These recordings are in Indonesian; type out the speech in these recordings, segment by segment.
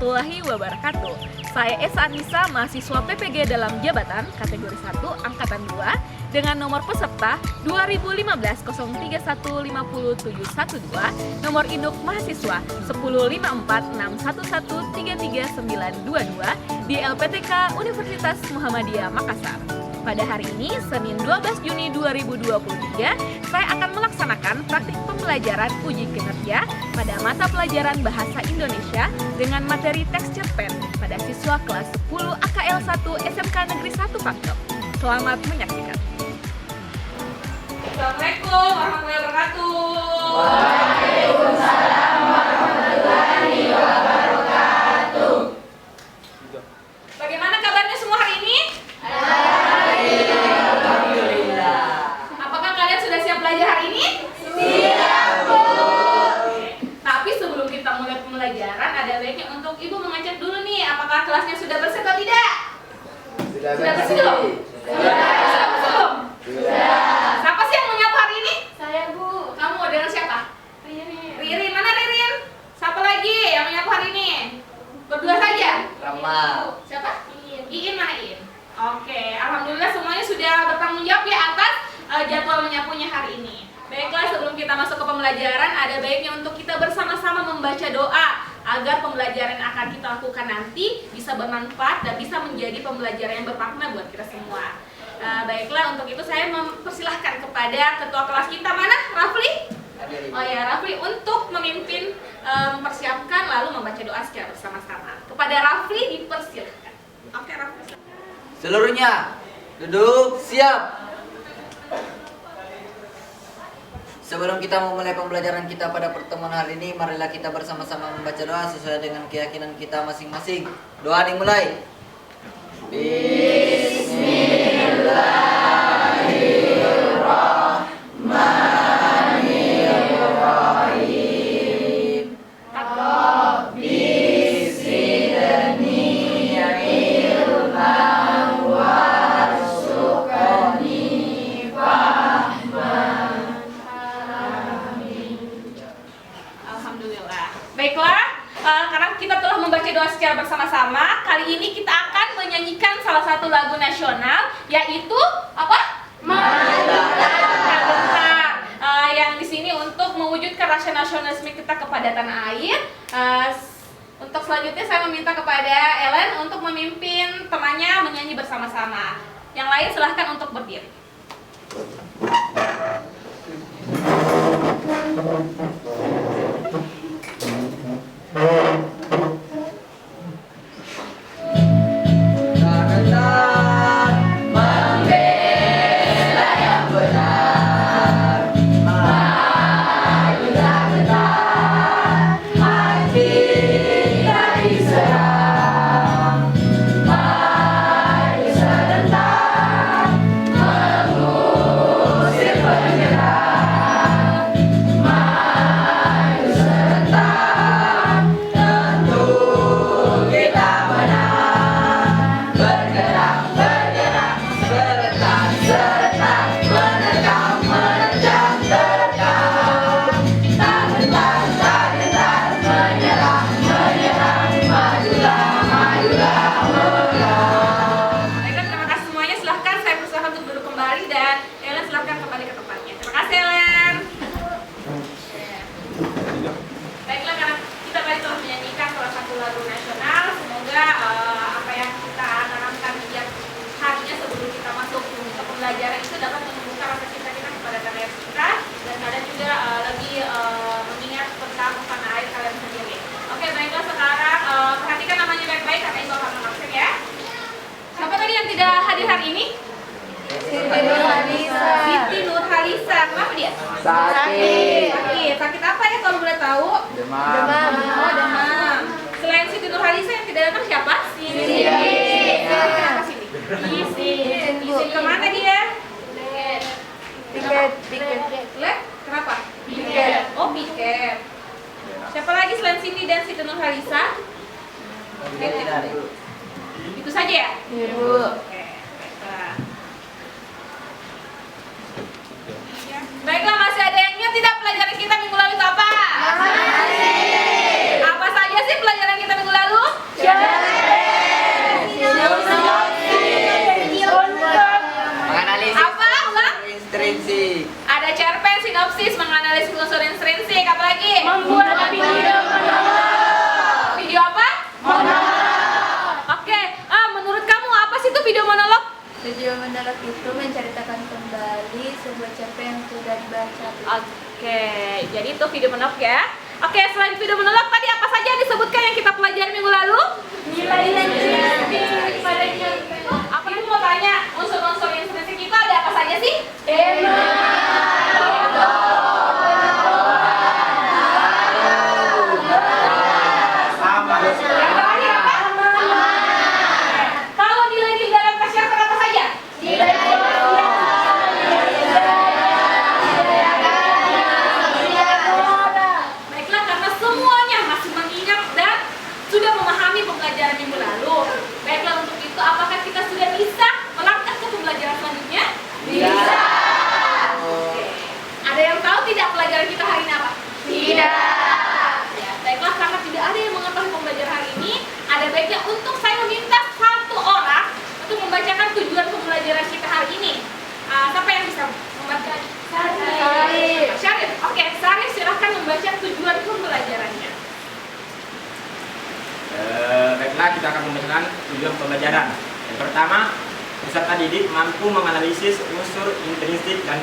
warahmatullahi wabarakatuh. Saya Esa Anissa, mahasiswa PPG dalam jabatan kategori 1 Angkatan 2 dengan nomor peserta 2015-031-50712, nomor induk mahasiswa 1054611339222 di LPTK Universitas Muhammadiyah Makassar. Pada hari ini, Senin 12 Juni 2023, saya akan melaksanakan praktik pembelajaran uji kinerja pada mata pelajaran Bahasa Indonesia dengan materi teks cerpen pada siswa kelas 10 AKL 1 SMK Negeri 1 Pangkep. Selamat menyaksikan. Assalamualaikum warahmatullahi wabarakatuh. Waalaikumsalam warahmatullahi wabarakatuh. Bagaimana kabarnya semua hari ini? Alhamdulillah. Apakah kalian sudah siap belajar hari ini? Siap, Bu. Tapi sebelum kita mulai pembelajaran, ada baiknya untuk Ibu mengecek dulu nih, apakah kelasnya sudah bersih atau tidak? Sudah bersih belum? Sudah bersih belum? Sudah. Siapa sih yang menyapu hari ini? Saya, Bu. Kamu dengan siapa? Ririn. Ririn, mana Ririn? Siapa lagi yang menyapu hari ini? Berdua saja? Rama. Siapa? Iin. Iin, mana Iin? Oke, alhamdulillah semuanya sudah bertanggung jawab ya atas jadwal menyapunya hari ini. Baiklah, sebelum kita masuk ke pembelajaran, ada baiknya untuk kita bersama-sama membaca doa agar pembelajaran yang akan kita lakukan nanti bisa bermanfaat dan bisa menjadi pembelajaran yang bermakna buat kita semua. Baiklah, untuk itu saya mempersilahkan kepada ketua kelas kita, mana? Rafli? Oh ya, Rafli untuk memimpin, mempersiapkan lalu membaca doa secara bersama-sama. Kepada Rafli dipersilahkan. Oke, Rafli. Seluruhnya duduk siap. Sebelum kita memulai pembelajaran kita pada pertemuan hari ini, marilah kita bersama-sama membaca doa sesuai dengan keyakinan kita masing-masing. Doa dimulai. Bismillahirrahmanirrahim. Alhamdulillah. Baiklah, karena kita telah membaca doa secara bersama-sama, kali ini kita akan menyanyikan salah satu lagu nasional, yaitu apa? Magetan. Yang di sini untuk mewujudkan rasa nasionalisme kita kepada tanah air. Untuk selanjutnya saya meminta kepada Ellen untuk memimpin temannya menyanyi bersama-sama. Yang lain silahkan untuk berdiri. Magetan membela yang benar. Majulah getar, hati tak diserang. Maju serentak, mengusir penyerang. Maju serentak, tentu kita menang. Bergerak, bergerak, serentak, serentak, menerkam, menerjang, terkam. Tak gentar, tak gentar, menyerang, menyerang, majulah, majulah, menang. Baiklah, terima kasih semuanya. Silahkan saya persilakan untuk duduk kembali dan Ellen silahkan kembali ke tempatnya. Terima kasih Ellen. Baiklah, karena kita tadi telah menyanyikan salah satu lagu nasional, semoga apa yang kita tanamkan setiap harinya sebelum kita masuk ke pembelajaran itu dapat menumbuhkan rasa cinta kita kepada tanah air kita dan kalian juga lebih mengingat tentang tanah air kalian sendiri. Oke, baiklah sekarang perhatikan namanya baik-baik karena Ibu akan mengabsen ya. Siapa tadi yang tidak hadir hari ini? Siti Nurhalisa. Siti Nurhalisa. Kenapa dia? Sakit. Sakit. Sakit apa ya kalau boleh tahu? Demam. Oh, demam. Selain Siti Nurhalisa yang tidak datang siapa? Siti. Kenapa Siti? Siti. Kemana dia? Piket. Lab? Kenapa? Piket. Oh, piket. Siapa lagi selain Siti dan Siti Nurhalisa? Itu saja ya? Iya, Bu. Oke, baiklah. Baiklah, masih ada yang ingat tidak pelajaran kita minggu lalu itu apa? Masih. Apa saja sih pelajaran kita minggu lalu? Ada cerpen, sinopsis, menganalisis unsur intrinsik, apa lagi? Membuat video monolog. Video apa? Oke, menurut kamu apa sih itu video monolog? Video monolog itu menceritakan kembali sebuah cerpen yang sudah dibaca. Oke, jadi itu video monolog ya. Oke, selain video monolog tadi apa saja yang disebutkan yang kita pelajari minggu lalu? Nilai-nilai intrinsik pada cerpen. Aku itu mau tanya, unsur-unsur intrinsik itu ada apa saja sih? Yang terakhir apa? Kalau nilai-nilai dalam tes cerpen apa saja? Baiklah, karena semuanya masih mengingat dan sudah memahami pembelajaran minggu lalu. Baiklah, untuk itu apakah kita sudah bisa melangkah ke pembelajaran selanjutnya? Bisa. Oke. Ada yang tahu tidak pelajaran kita hari ini apa? Ya, baiklah, karena tidak ada yang mengetahui pembelajaran hari ini, ada baiknya untuk saya meminta satu orang untuk membacakan tujuan pembelajaran kita hari ini. Siapa yang bisa membaca? Syarif. Syarif. Oke, Syarif silahkan membaca tujuan pembelajarannya. Baiklah, kita akan membacakan tujuan pembelajaran. Yang pertama, peserta didik mampu menganalisis unsur intrinsik dan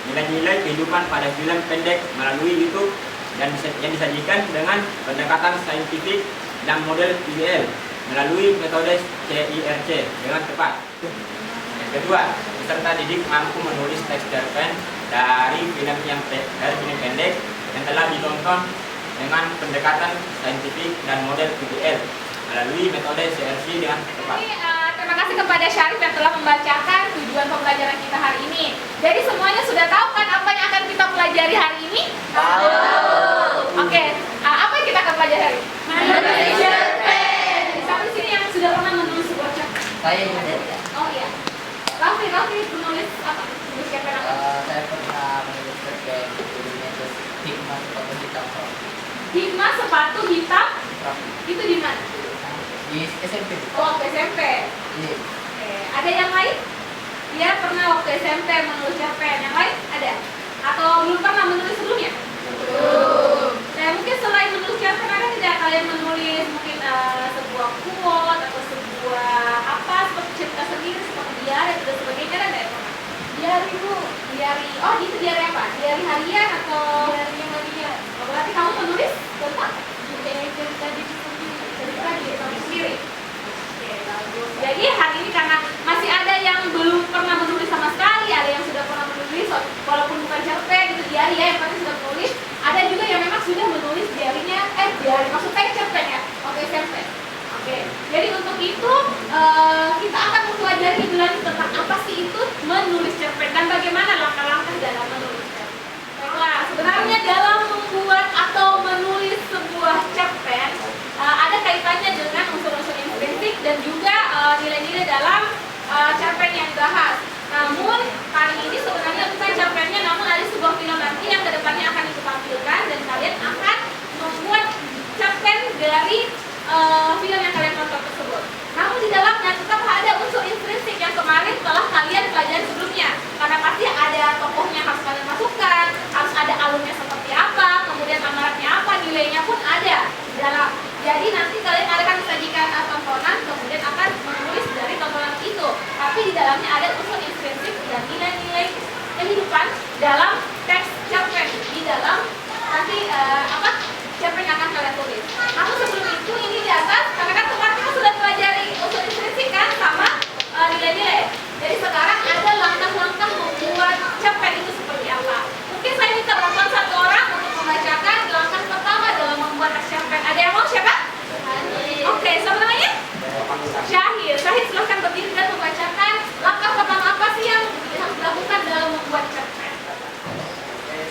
nilai-nilai kehidupan pada film pendek melalui YouTube dan yang disajikan dengan pendekatan saintifik dan model PBL melalui metode CIRC dengan tepat. Yang kedua, peserta didik mampu menulis teks cerpen dari film pendek yang telah ditonton dengan pendekatan saintifik dan model PBL melalui metode CIRC dengan tepat. Terima kasih kepada Syarif yang telah membacakan tujuan pembelajaran kita hari ini. Jadi semuanya sudah tahu kan apa yang akan kita pelajari hari ini? Tahu. Oke, apa yang kita akan pelajari hari ini? Menulis cerpen. Siapa di sini yang sudah pernah menulis sebuah cerpen? Saya juga. Oh iya. Raffi menulis apa? Menulis cerpen apa? Saya pernah menulis cerpen judulnya itu Hikmah Sepatu Hitam. Hikmah sepatu hitam. Itu di mana? Di SMP. Oh, waktu SMP. Iya. Oke, ada yang lain? Dia pernah waktu SMP menulis cerpen. Yang lain ada? Atau belum pernah menulis sebelumnya? Belum. Nah, mungkin selain menulis cerpen ada tidak kalian menulis mungkin sebuah quote atau sebuah apa seperti cerita sendiri seperti diary dan sebagainya ada nggak? Diary Bu. Diary. Oh, itu diary apa? Diary harian atau? Diary harian. Oh, berarti kamu menulis tentang cerita diri sendiri. Oke, bagus. Jadi hari ini karena masih ada yang belum pernah menulis sama sekali, ada yang sudah pernah menulis walaupun bukan cerpen itu diary ya, yang pasti sudah menulis. Ada juga yang memang sudah menulis diary-nya, diary maksudnya cerpen ya, waktu SMP. Oke, jadi untuk itu kita akan mempelajari lebih lanjut tentang apa sih itu menulis cerpen dan bagaimana langkah-langkah dalam menulis cerpen. Baiklah, sebenarnya dalam membuat atau menulis sebuah cerpen ada kaitannya dengan unsur-unsur intrinsik dan juga nilai-nilai dalam cerpen yang dibahas. Namun kali ini sebenarnya bukan cerpennya, namun ada sebuah film nanti yang kedepannya akan ditampilkan dan kalian akan membuat cerpen dari film yang kalian tonton tersebut. Namun di dalamnya tetap ada unsur intrinsik yang kemarin telah kalian pelajari sebelumnya. Karena pasti ada tokohnya harus kalian masukkan, harus ada alurnya seperti apa, kemudian amaratnya apa, nilainya pun ada di dalam. Jadi nanti kalian akan disajikan tontonan, kemudian akan menulis dari tontonan itu. Tapi di dalamnya ada unsur intrinsik dan nilai-nilai kehidupan dalam teks cerpen di dalam nanti cerpen yang akan kalian tulis. Namun sebelum itu ini di atas, karena kan kemarin kita sudah pelajari unsur intrinsik kan sama nilai-nilai. Jadi sekarang ada langkah-langkah membuat cerpen itu seperti apa. Mungkin saya minta bantuan satu orang untuk membacakan langkah pertama dalam membuat teks cerpen. Ada yang mau siapa? Oke, siapa namanya? Syahir. Syahir silahkan berdiri dan membacakan langkah pertama apa sih yang harus dilakukan dalam membuat cerpen.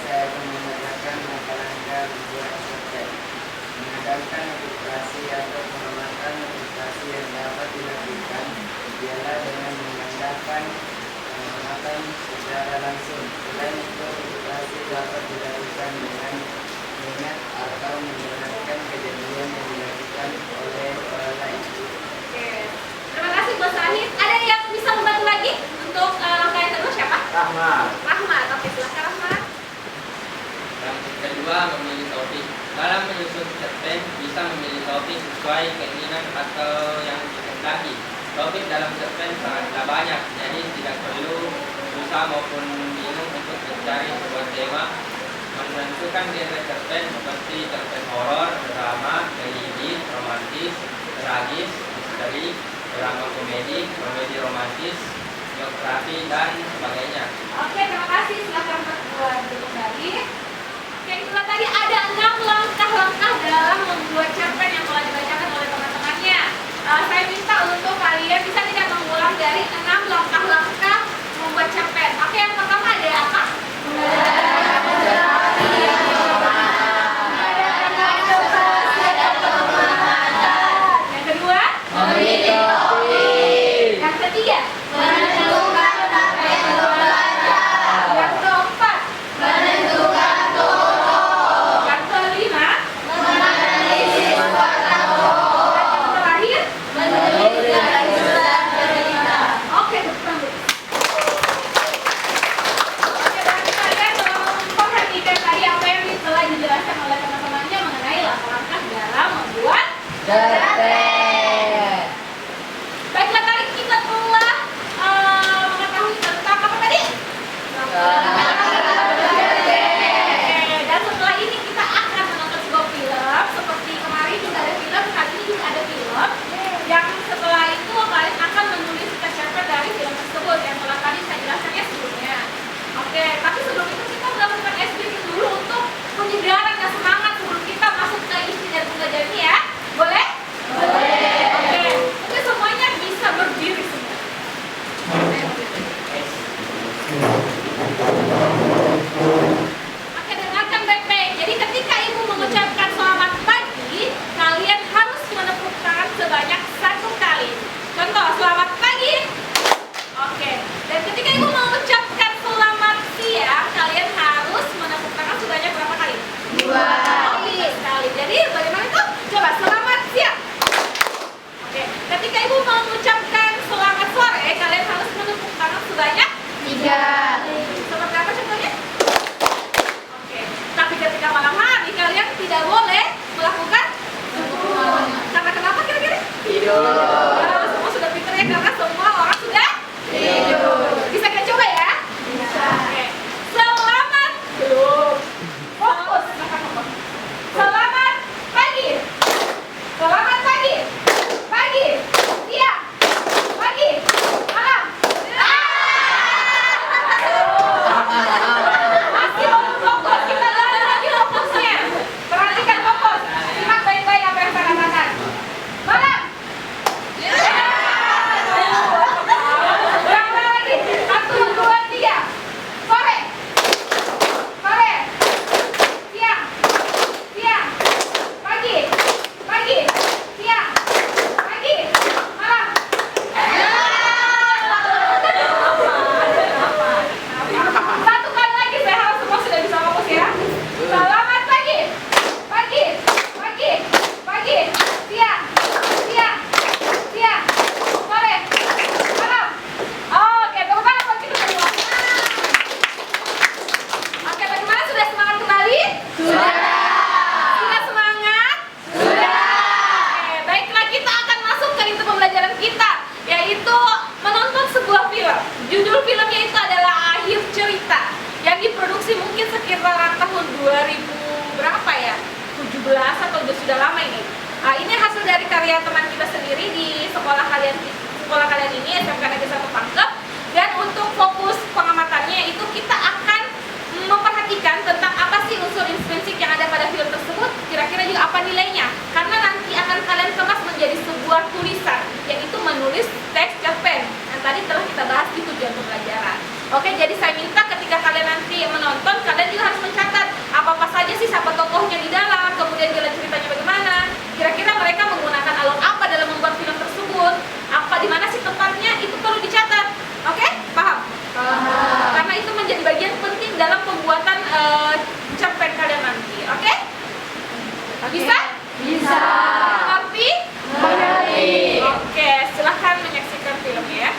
Saya akan membacakan langkah-langkah membuat cerpen. Mengadakan edukasi atau pengamatan edukasi yang dapat dilakukan ialah dengan mengadakan pengamatan secara langsung. Selain itu, edukasi dapat dilakukan dengan mengingat atau menjelaskan kejadian yang dilakukan oleh orang lain. Oke. Terima kasih Bos Syahir. Ada yang bisa membantu lagi untuk langkah yang kedua siapa? Rahmat. Rahmat. Oke, silakan Rahmat. kedua, memilih topik. Dalam menyusun cerpen, bisa memilih topik sesuai keinginan atau yang dikehendaki. Topik dalam cerpen sangatlah banyak, jadi tidak perlu susah maupun bingung untuk mencari sebuah tema. Menentukan genre cerpen seperti cerpen horor, drama, religi, romantis, tragis, misteri, drama komedi, komedi romantis, biografi, dan sebagainya. Oke, terima kasih. Silakan berbuat kembali. Oke, itulah tadi ada 6 langkah-langkah dalam membuat cerpen yang telah dibacakan oleh teman-temannya. Saya minta untuk kalian bisa tidak mengulang dari 6 langkah-langkah membuat cerpen. Oke, yang pertama ada apa? Yang kedua? Yang ketiga? Yang keempat? Yang kelima? Dan yang terakhir? Oke, betul. Oke, berarti kalian memperhatikan tadi apa yang telah dijelaskan oleh teman-temannya mengenai langkah-langkah dalam membuat cerpen. Baiklah, tadi kita telah mengetahui tentang apa tadi? Dan setelah ini kita akan menonton sebuah film. Seperti kemarin juga ada film, kali ini juga ada film. Yang setelah itu kalian akan menulis cerpen dari film tersebut yang telah tadi saya jelaskannya sebelumnya. Oke, tapi sebelum itu kita melakukan SBK dulu untuk penyegaran dan semangat sebelum kita masuk ke isi dan pembelajaran ini ya. Boleh? Boleh. Oke, semuanya bisa berdiri semua. Oke, dengarkan baik-baik. Jadi ketika ibu mengucapkan selamat pagi, kalian harus menepuk tangan sebanyak 1 kali. Contoh, selamat pagi. Oke. Dan ketika ibu mengucapkan selamat siang, kalian harus menepuk tangan sebanyak berapa kali? 2 kali. Jadi bagaimana itu? Coba selamat siang. Oke. Ketika ibu mengucapkan selamat sore, kalian harus menepuk tangan sebanyak 3. Seperti apa contohnya? Oke. Tapi ketika malam hari kalian tidak boleh melakukan karena kenapa kira-kira? Tidur. Semua sudah pintar ya, karena semua orang sudah tidur. Bisa kita coba ya? Bisa. Oke. Selamat belum. Fokus. Selamat pagi. Selamat pagi. Pagi. Siang. Pagi. Malam. Masih belum fokus. Kita ulangi lagi fokusnya. Perhatikan fokus. Simak baik-baik apa yang saya katakan. Malam. Berapa lagi? 1, 2, 3. Sore. Sore. Siang. Siang. Pagi. Pagi. Siang. Pagi. Malam. Satu kali lagi, saya harap semua sudah bisa fokus ya. Selamat pagi. Pagi. Pagi. Pagi. Siang. Siang. Siang. Sore. Malam. Oke, tepuk tangan buat kita semua. Oke, bagaimana, sudah semangat kembali? Sudah. Sudah semangat? Sudah. Oke, baiklah, kita akan masuk ke inti pembelajaran kita, yaitu menonton sebuah film. Judul filmnya itu adalah Akhir Cerita, yang diproduksi mungkin sekitar tahun 2000 berapa ya? 17 atau sudah lama ini. Ini hasil dari karya teman kita sendiri di sekolah kalian ini, SMK Negeri 1 Pangkep. Dan untuk fokus pengamatannya itu kita akan memperhatikan tentang apa sih unsur intrinsik yang ada pada film tersebut, kira-kira juga apa nilainya, karena nanti akan kalian kemas menjadi sebuah tulisan, yaitu menulis teks cerpen yang tadi telah kita bahas di tujuan pembelajaran. Oke, jadi saya minta ketika kalian nanti menonton, kalian juga harus mencatat apa-apa saja sih, siapa tokohnya di dalam, kemudian jalan ceritanya bagaimana, kira-kira mereka menggunakan alur apa dalam membuat film tersebut, apa di mana sih tempatnya, itu perlu dicatat. Oke, paham? Paham. Karena itu menjadi bagian penting dalam pembuatan cerpen kalian nanti. Oke? Bisa? Bisa. Mengerti? Mengerti. Oke, silahkan menyaksikan filmnya ya.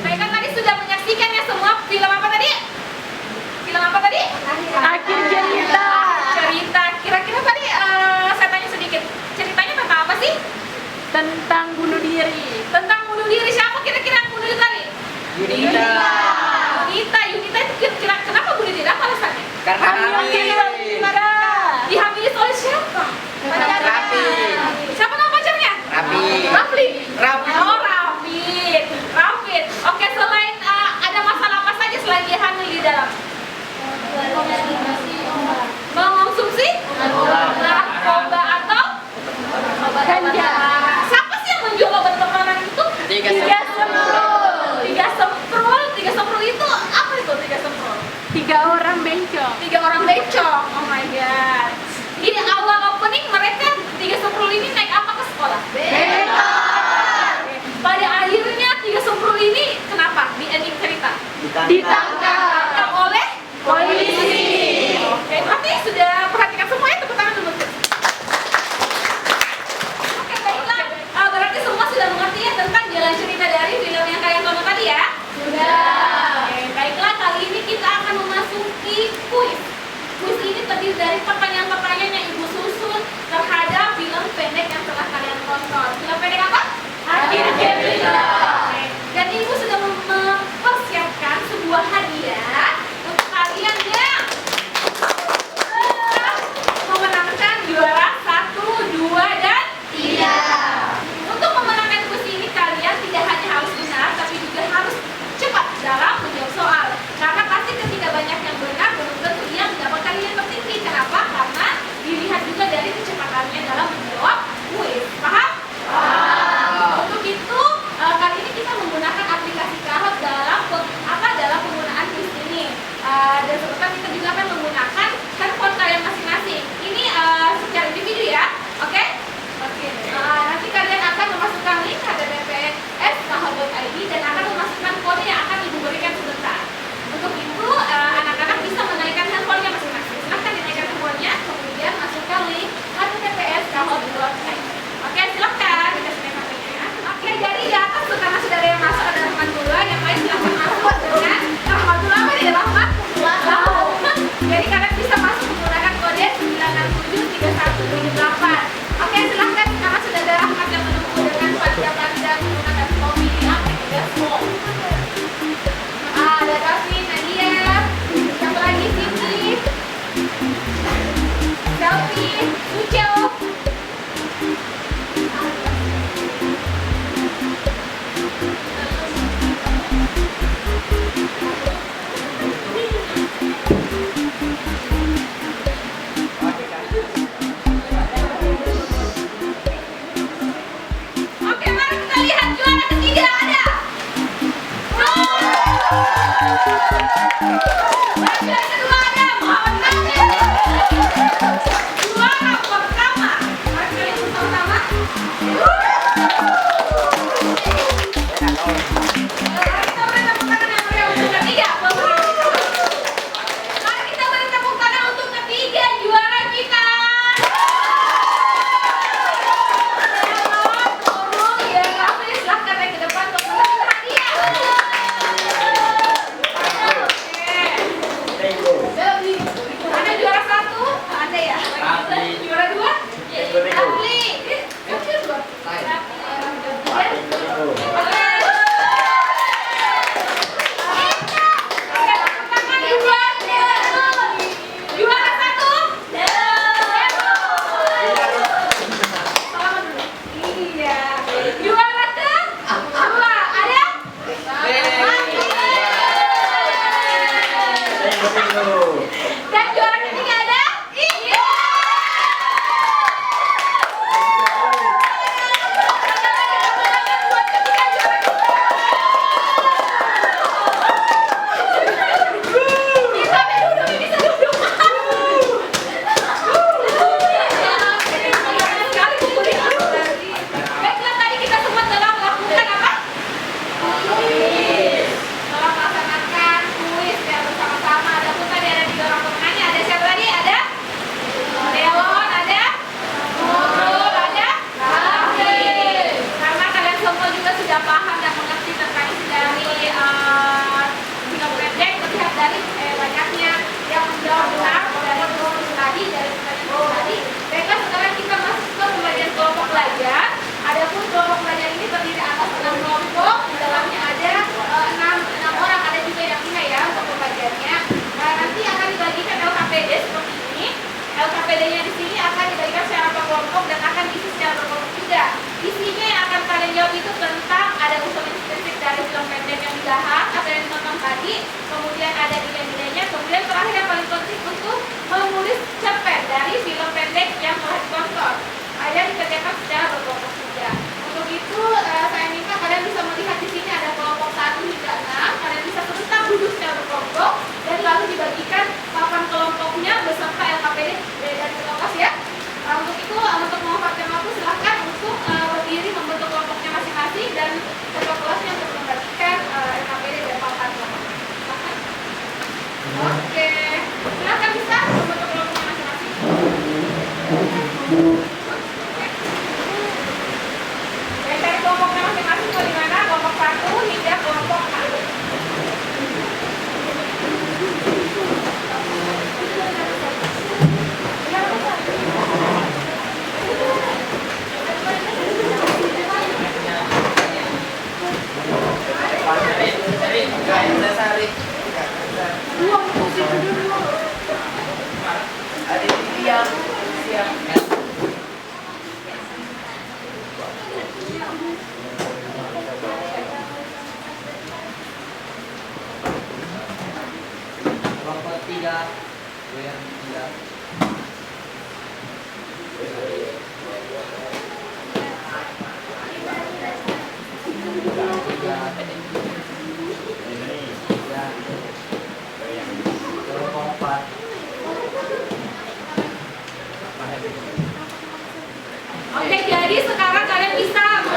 Baiklah, tadi sudah menyaksikan ya semua film apa tadi? Film apa tadi? Akhir cerita. Cerita. Kira-kira tadi saya tanya sedikit. Ceritanya tentang apa sih? Tentang bunuh diri. Tentang bunuh diri. Siapa kira-kira yang bunuh diri tadi? Yunita. Yunita itu kira kenapa bunuh diri? Apa alasannya? Karena hamil. Dihamili oleh siapa? Rapi. Siapa nama pacarnya? Rapi. Rafli. Rapi. Oh, Rafid. Rafid. Oke, selain ada masalah apa saja selain dia hamil di dalam? Mengonsumsi narkoba atau Ganja. siapa sih yang menjual obat terlarang itu? Tiga semprot. Tiga semprot itu apa itu tiga semprot? 3 orang bencong. 3 orang becok. Oh my god. Ini awal opening mereka 3 semprot ini naik apa ke sekolah? Beta. Pada akhirnya 3 semprot ini kenapa? Di ending cerita ditangkap oleh polisi. Oke, berarti sudah perhatikan semua ya, tepuk tangan dulu. Oke, baiklah. Berarti semua sudah mengerti ya tentang jalan cerita dari film yang kalian tonton tadi ya? Sudah. Oke, baiklah, kali ini kita akan memasuki kuis. Kuis ini terdiri dari pertanyaan-pertanyaan yang Ibu susun terhadap film pendek yang telah kalian tonton. Film pendek apa? Akhir cerita. Oke. Dan Ibu sudah mempersiapkan sebuah hadiah untuk kalian yang memenangkan juara 1, 2, dan 3. Untuk memenangkan kuis ini kalian tidak hanya harus benar, tapi juga harus cepat dalam menjawab soal. Karena pasti ketika banyak yang benar, belum tentu yang mendapatkan nilai tertinggi. Kenapa? Karena dilihat juga dari kecepatannya dalam menjawab kuis. Paham? Untuk itu kali ini kita menggunakan aplikasi Kahoot dalam penggunaan kuis ini. Dan serta kita juga akan menggunakan handphone kalian masing-masing. Ini secara individu ya, oke? Oke. Nanti kalian akan memasukkan link https://kahoot.id dan akan memasukkan kode yang akan Ibu berikan sebentar. Untuk itu anak-anak bisa menaikkan handphonenya masing-masing. Silahkan dinaikkan handphonenya, kemudian masukkan link https://kahoot.id. Oke, silahkan dikasih naik HP-nya. Oke, jadi di atas tuh karena sudah ada yang masuk, ada Rahmatullah, yang lain silahkan masuk dengan Rahmatullah apa nih? Rahmat? Jadi kalian bisa masuk menggunakan kode 9673178. Oke, silahkan karena sudah ada Rahmat yang menunggu dengan panda-panda menggunakan kopi di aplikasi ada Kasih, Nadia, siapa lagi? Siti, Selfie, Ucel. Oke, mari kita lihat juara ketiga ada. Dan juara kedua ada Muhammad Kamil. Juara pertama. Mari kita lihat bersama-sama. Kita beri tepuk tangan yang meriah untuk ketiga. Mari kita beri tepuk tangan untuk ketiga juara kita. Turun ya, Rafli, silahkan naik ke depan untuk menerima hadiah. Oke.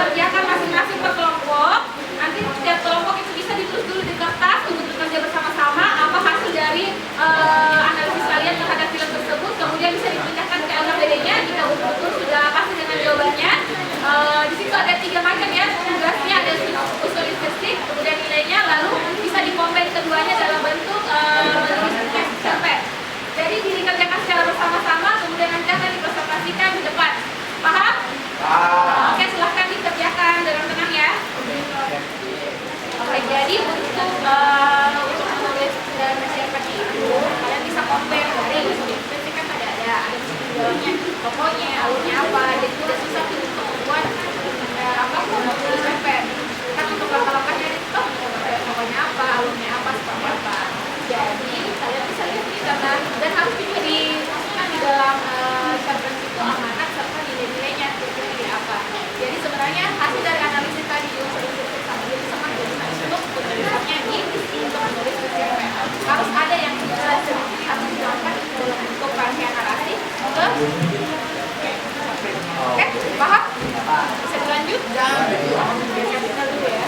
kerjakan masing-masing per kelompok. Nanti setiap kelompok itu bisa ditulis dulu di kertas untuk bekerja bersama-sama apa hasil dari analisis kalian terhadap film tersebut. Kemudian bisa dipindahkan ke LKPD-nya jika betul-betul sudah pasti dengan jawabannya. Di situ ada 3 macam ya tugasnya, ada usul statistik, kemudian nilainya, lalu bisa dikombin keduanya dalam bentuk menulis cerpen. Jadi dikerjakan secara bersama-sama, kemudian nanti akan dipresentasikan di depan. Paham? Oke, silahkan dikerjakan dengan tenang ya. Oke, jadi untuk menulis dan cerpen itu kalian bisa compare dari usul kan ada videonya, tokohnya, alurnya apa, jadi tidak susah untuk membuat menulis cerpen. Kan untuk langkah-langkahnya itu tokohnya apa, alurnya apa, seperti apa. Jadi kalian bisa lihat nih karena dan harus juga dimasukkan di dalam cerpen itu amanat serta nilai-nilainya nilai apa. Jadi sebenarnya hasil dari analisis tadi unsur-unsur tadi itu sangat jadi untuk penulisannya untuk menulis cerpen. Harus ada yang dijelas sedikit atau dihilangkan dalam bentuk rangkaian narasi. Oke, paham? Bisa dilanjut? Kita dulu ya.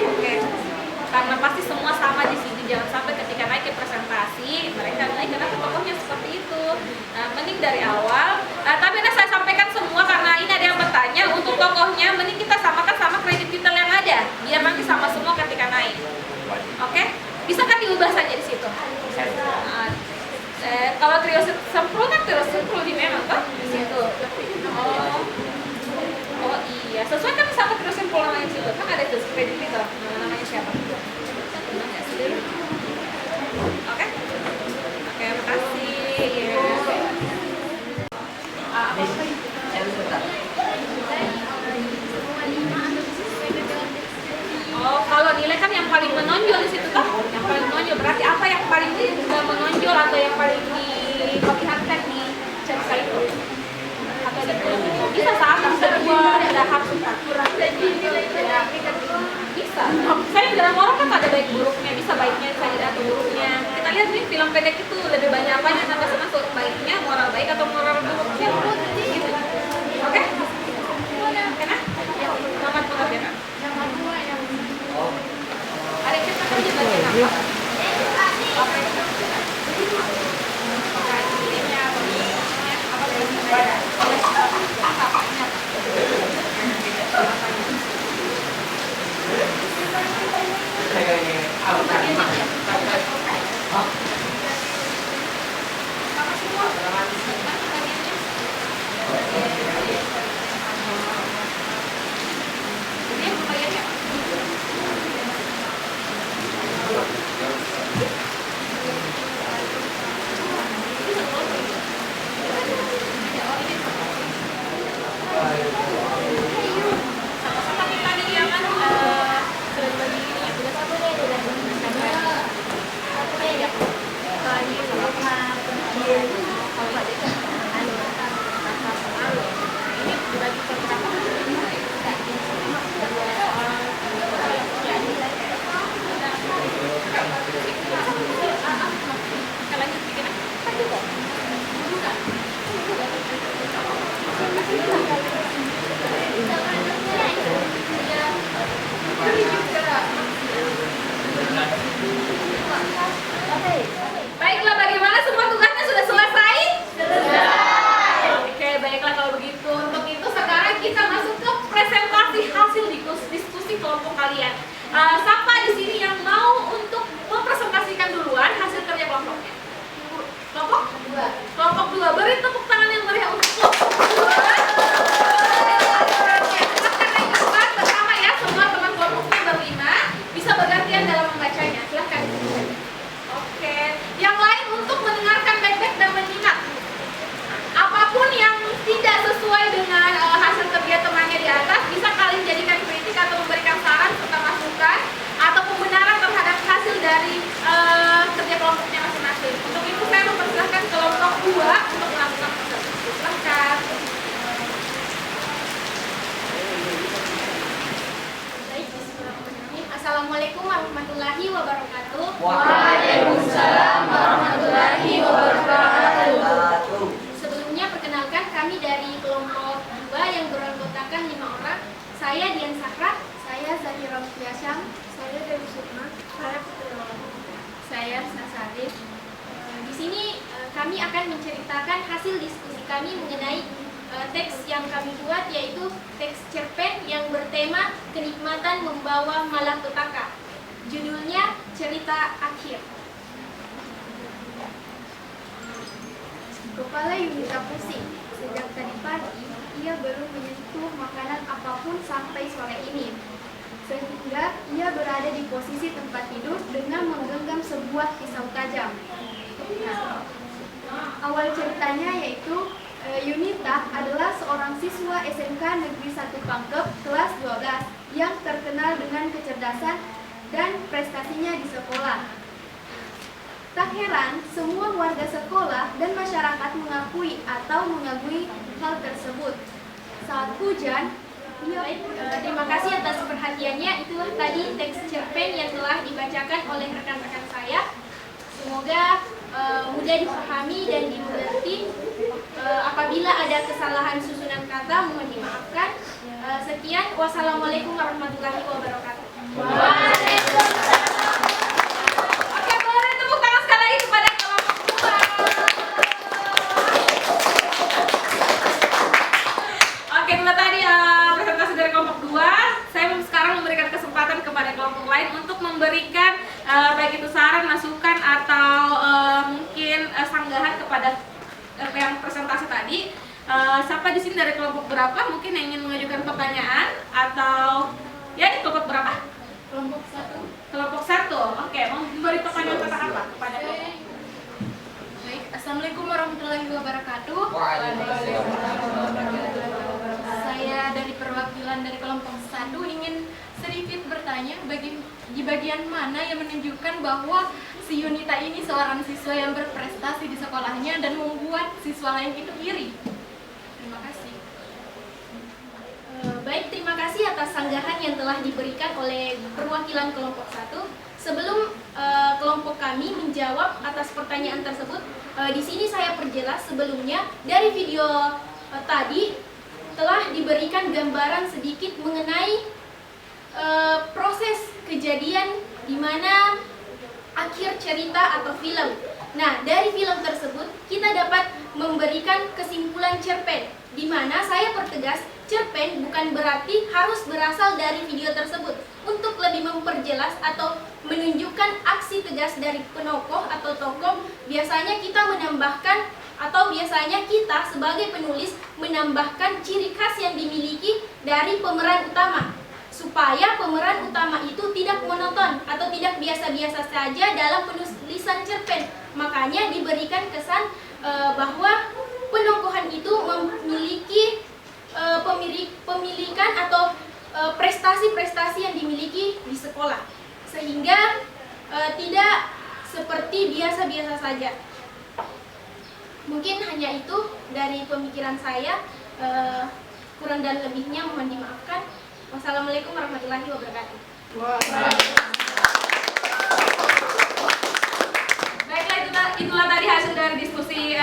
Oke, karena pasti semua sama di sini, jangan sampai ketika naik ke presentasi mereka naik karena tokohnya seperti itu. Nah, mending dari awal. Tapi saya sampaikan semua karena ini ada yang bertanya untuk tokohnya, mending kita samakan sama kredit detail yang ada, biar nanti sama semua ketika naik. Oke, bisa kan diubah saja di situ. Kalau trio sempro kan trio sempro di memang kan di situ. Oh iya, sesuaikan sama trio sempro yang di situ kan ada tuh kredit detail. Namanya siapa? Oke, makasih. Oh, kalau nilai kan yang paling menonjol di situ toh, yang paling menonjol berarti apa yang paling menonjol atau yang paling diperlihatkan di cerita itu? Atau bisa saat ada hak kurang bisa. Saya dalam orang kan ada baik buruknya, bisa baiknya saja atau buruknya. Kita lihat nih film pendek itu lebih banyak apa yang sampai masuk baiknya, moral baik atau moral buruknya. Gitu. Oke? Kena? Selamat pengertian. Ada yang kita aja bagian apa? Sama-sama kita nih ya kan sudah dibagi ini ya tugas apa deh ini dibagi per berapa? Kita lanjut bikin apa? Baiklah, bagaimana semua tugasnya sudah selesai? Selesai. Oke, baiklah kalau begitu. Untuk itu sekarang kita masuk ke presentasi hasil diskusi kelompok kalian. Siapa di sini yang mau untuk mempresentasikan duluan hasil kerja kelompoknya? Kelompok 2. Kelompok 2. Beri tepuk tangan yang meriah untuk kelompok 2. Pertama ya, semua teman kelompoknya berlima bisa bergantian dalam membacanya. Silahkan. Oke. Yang lain untuk mendengarkan baik-baik dan menyimak. Apapun yang tidak sesuai dengan hasil kerja temannya di atas bisa kalian jadikan kritik atau memberikan saran serta masukan atau pembenaran terhadap hasil dari kerja kelompoknya masing-masing. Untuk itu saya mempersilahkan kelompok 2 untuk melakukan presentasi. Silahkan. Kades. Di sini kami akan menceritakan hasil diskusi kami mengenai teks yang kami buat, yaitu teks cerpen yang bertema kenikmatan membawa malapetaka. Judulnya Cerita Akhir. Kepala Yunita pusing. Sejak tadi pagi, ia belum menyentuh makanan apapun sampai sore ini. Sehingga ia berada di posisi tempat tidur dengan menggenggam sebuah pisau tajam. Nah, awal ceritanya yaitu Yunita adalah seorang siswa SMK Negeri 1 Pangkep kelas 12 yang terkenal dengan kecerdasan dan prestasinya di sekolah. Tak heran, semua warga sekolah dan masyarakat mengakui atau mengagumi hal tersebut. Saat hujan, Terima kasih atas perhatiannya. Itulah tadi teks cerpen yang telah dibacakan oleh rekan-rekan saya. Semoga mudah dipahami dan dimengerti. Apabila ada kesalahan susunan kata, mohon dimaafkan. Sekian, wassalamualaikum warahmatullahi wabarakatuh. Oke, boleh tepuk tangan sekali lagi kepada kelompok 2. Oke, itu tadi presentasi dari kelompok 2. Saya sekarang memberikan kesempatan kepada kelompok lain untuk memberikan baik itu saran, masukan atau mungkin sanggahan kepada yang presentasi tadi. Siapa di sini dari kelompok berapa mungkin yang ingin mengajukan pertanyaan atau ya di kelompok berapa? Kelompok 1. Kelompok 1. Oke, mau memberi pertanyaan tentang apa kepada kelompok? Baik, assalamualaikum warahmatullahi wabarakatuh. Saya dari perwakilan dari kelompok 1 ingin sedikit bertanya di bagian mana yang menunjukkan bahwa si Yunita ini seorang siswa yang berprestasi di sekolahnya dan membuat siswa lain itu iri. Terima kasih. Baik, terima kasih atas sanggahan yang telah diberikan oleh perwakilan kelompok 1. Sebelum kelompok kami menjawab atas pertanyaan tersebut, di sini saya perjelas sebelumnya dari video tadi telah diberikan gambaran sedikit mengenai proses kejadian di mana akhir cerita atau film. Nah, dari film tersebut kita dapat memberikan kesimpulan cerpen, di mana saya pertegas cerpen bukan berarti harus berasal dari video tersebut. Untuk lebih memperjelas atau menunjukkan aksi tegas dari penokoh atau tokoh, biasanya kita menambahkan atau biasanya kita sebagai penulis menambahkan ciri khas yang dimiliki dari pemeran utama, supaya pemeran utama itu tidak monoton atau tidak biasa-biasa saja dalam penulisan cerpen. Makanya diberikan kesan bahwa penokohan itu memiliki pemilikan atau prestasi-prestasi yang dimiliki di sekolah, sehingga tidak seperti biasa-biasa saja. Mungkin hanya itu dari pemikiran saya, kurang dan lebihnya mohon dimaafkan. Wassalamualaikum warahmatullahi wabarakatuh. Baiklah, itulah tadi hasil dari diskusi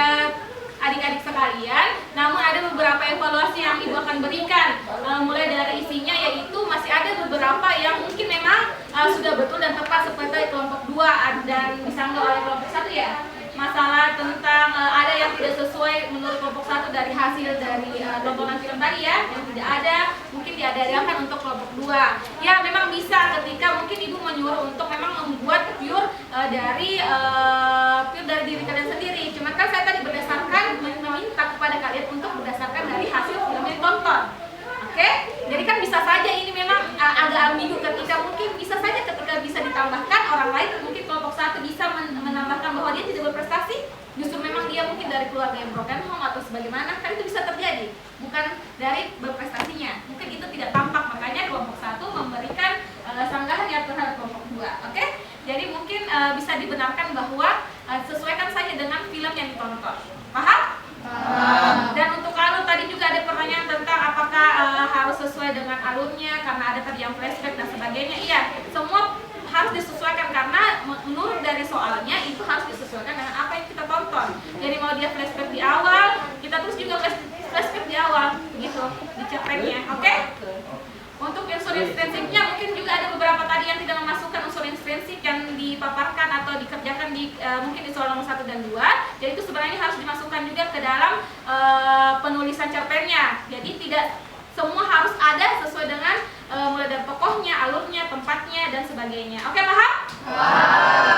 adik-adik sekalian. Namun ada beberapa evaluasi yang Ibu akan berikan. Mulai dari isinya, yaitu masih ada beberapa yang mungkin memang sudah betul dan tepat seperti kelompok 2 dan disanggah oleh kelompok 1 ya. Masalah tentang ada yang tidak sesuai menurut kelompok 1 dari hasil dari tontonan film tadi ya, yang tidak ada mungkin diadakan untuk kelompok 2. Ya, memang bisa ketika mungkin Ibu menyuruh untuk memang membuat pure dari diri kalian sendiri. Cuman kan saya tadi berdasarkan meminta kepada kalian untuk berdasarkan dari hasil film yang ditonton. Oke? Jadi kan bisa saja ini memang agak ambigu ketika mungkin bisa saja ketika bisa ditambahkan orang lain, mungkin kelompok 1 bisa menambahkan bahwa dia tidak berprestasi, justru memang dia mungkin dari keluarga yang broken home atau sebagaimana, kan itu bisa terjadi, bukan dari berprestasinya. Mungkin itu tidak tampak, makanya kelompok 1 memberikan sanggahan yang terhadap kelompok 2. Oke? Jadi mungkin bisa dibenarkan bahwa sesuaikan saja dengan film yang ditonton. Paham? Dan untuk alur tadi juga ada pertanyaan tentang apakah harus sesuai dengan alurnya karena ada tadi yang flashback dan sebagainya. Iya, semua harus disesuaikan karena menurut dari soalnya itu harus disesuaikan dengan apa yang kita tonton. Jadi mau dia flashback di awal, kita terus juga flashback di awal, begitu di cerpennya. Oke? Untuk unsur intrinsipnya mungkin juga ada beberapa tadi yang tidak memasukkan unsur intrinsip yang dipaparkan atau dikerjakan di masukkan juga ke dalam penulisan cerpennya. Jadi tidak semua harus ada sesuai dengan mulai dari tokohnya, alurnya, tempatnya, dan sebagainya. Oke, paham?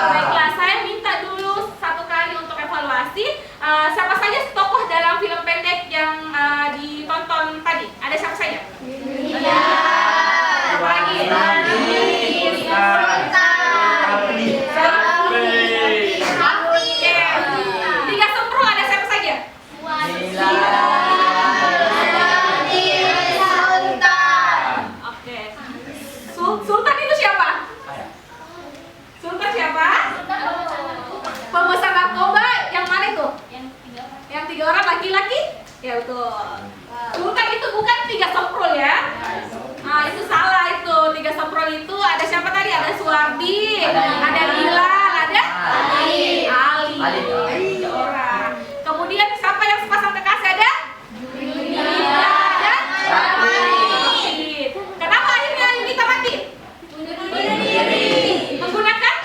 Baiklah, saya minta dulu satu kali untuk evaluasi. Siapa saja tokoh dalam film pendek yang ditonton tadi? Ada siapa saja? Siapa lagi? Tiga sempro ada siapa saja? Oke. Sultan itu siapa? Sultan siapa? Pemesan narkoba yang mana itu? Yang 3 orang laki-laki? Ya betul. Sultan itu bukan 3 semprol ya? Nah itu salah itu. 3 semprol itu ada siapa tadi? Ada Suwardi, ada Bilal, ada Ali. 3 orang. Kemudian siapa yang sepasang kekasih ada? Yunita dan Raffi. Kenapa akhirnya Yunita mati? Menggunakan?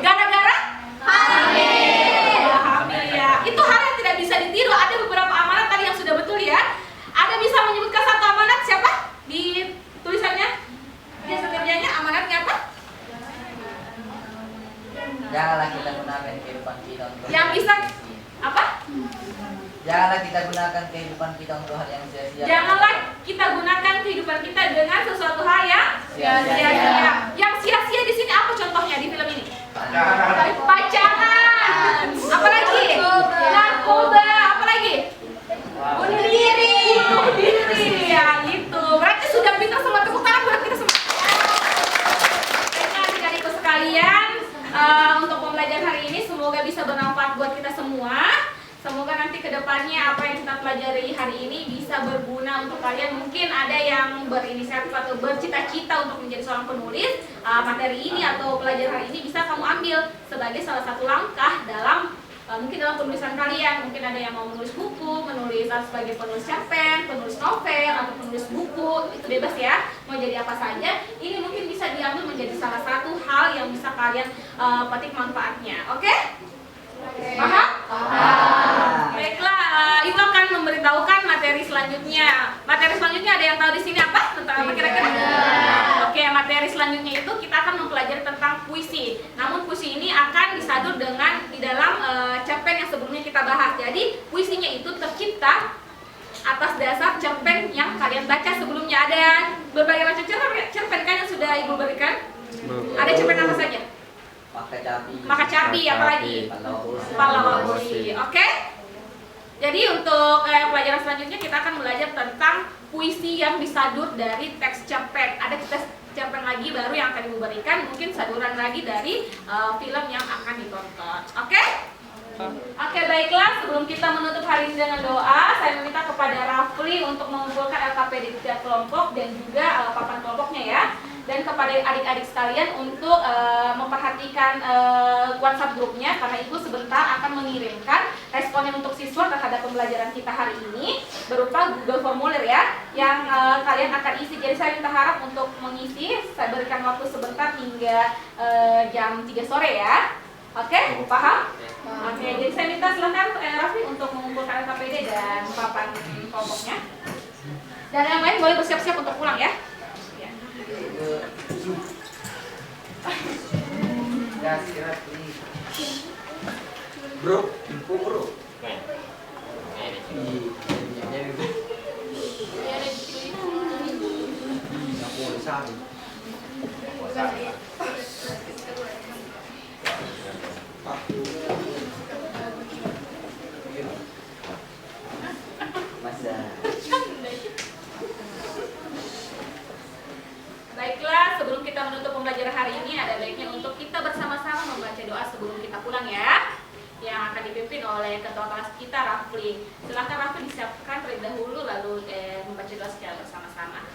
Gara-gara? Hamil ya. Itu hal yang tidak bisa ditiru. Ada beberapa amanat tadi yang sudah betul ya. Ada bisa menyebutkan satu amanat siapa? Di tulisannya? Dia sekerjanya amanatnya apa? Janganlah kita gunakan kehidupan kita untuk Yang bisa apa? Janganlah kita gunakan kehidupan kita untuk hal yang sia-sia. Janganlah kita gunakan kehidupan kita dengan sesuatu hal yang sia-sia. Yang sia-sia di sini apa contohnya di film ini? Pacaran. Apalagi? Narkoba. Apalagi? Bunuh diri. Ya gitu. Berarti sudah pintar semua, tepuk tangan buat kita semua. Baiklah adik-adikku sekalian, untuk pembelajaran hari ini semoga bisa bermanfaat buat kita semua. Semoga nanti kedepannya apa yang kita pelajari hari ini bisa berguna untuk kalian. Mungkin ada yang berinisiatif atau bercita-cita untuk menjadi seorang penulis. Materi ini atau pelajaran hari ini bisa kamu ambil sebagai salah satu langkah dalam mungkin dalam penulisan kalian. Mungkin ada yang mau menulis buku, menulis sebagai penulis cerpen, penulis novel, atau penulis buku. Itu bebas ya, mau jadi apa saja. Ini mungkin bisa diambil menjadi salah satu hal yang bisa kalian petik manfaatnya. Oke? Paham? Baiklah, Ibu akan memberitahukan materi selanjutnya. Materi selanjutnya ada yang tahu di sini apa? Tentang apa kira-kira? Oke, materi selanjutnya itu kita akan mempelajari tentang puisi. Namun puisi ini akan disadur dengan di dalam cerpen yang sebelumnya kita bahas. Jadi puisinya itu tercipta atas dasar cerpen yang kalian baca sebelumnya. Ada berbagai macam cerpen kan yang sudah Ibu berikan? Ada cerpen apa saja? Maka capi, apalagi? Pahlawabusi. Oke? Jadi untuk pelajaran selanjutnya kita akan belajar tentang puisi yang disadur dari teks cerpen. Ada teks cerpen lagi baru yang akan Ibu berikan, mungkin saduran lagi dari film yang akan ditonton. Oke? Oke, baiklah, sebelum kita menutup hari ini dengan doa, saya meminta kepada Rafli untuk mengumpulkan LKPD di setiap kelompok dan juga papan kelompoknya ya. Dan kepada adik-adik sekalian untuk memperhatikan WhatsApp grupnya, karena Ibu sebentar akan mengirimkan responden untuk siswa terhadap pembelajaran kita hari ini berupa Google Formulir ya, yang kalian akan isi. Jadi saya minta harap untuk mengisi, saya berikan waktu sebentar hingga jam 3 sore ya. Oke, paham? Oke, jadi saya minta silakan Raffi untuk mengumpulkan LKPD dan papan kelompoknya. Dan yang lain boleh bersiap-siap untuk pulang ya. Ya, sirat ini. Bro, info bro. Baiklah, sebelum kita menutup pembelajaran hari ini, ada baiknya untuk kita bersama-sama membaca doa sebelum kita pulang ya, yang akan dipimpin oleh ketua kelas kita, Rafli. Silahkan Rafli disiapkan terlebih dahulu, lalu membaca doa secara bersama-sama.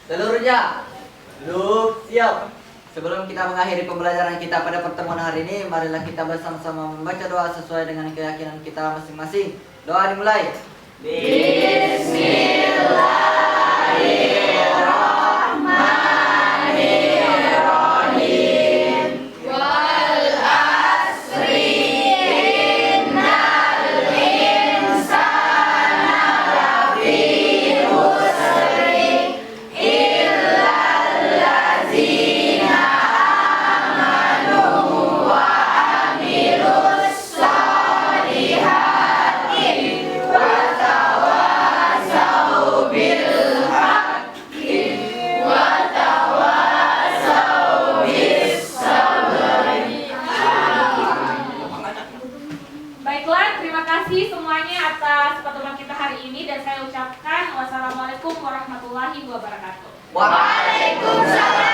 Seluruhnya, duduk siap. Sebelum kita mengakhiri pembelajaran kita pada pertemuan hari ini, marilah kita bersama-sama membaca doa sesuai dengan keyakinan kita masing-masing. Doa dimulai. Bismillahirrahmanirrahim. Wal asri kasih semuanya atas pertemuan kita hari ini dan saya ucapkan wassalamualaikum warahmatullahi wabarakatuh. Waalaikumsalam.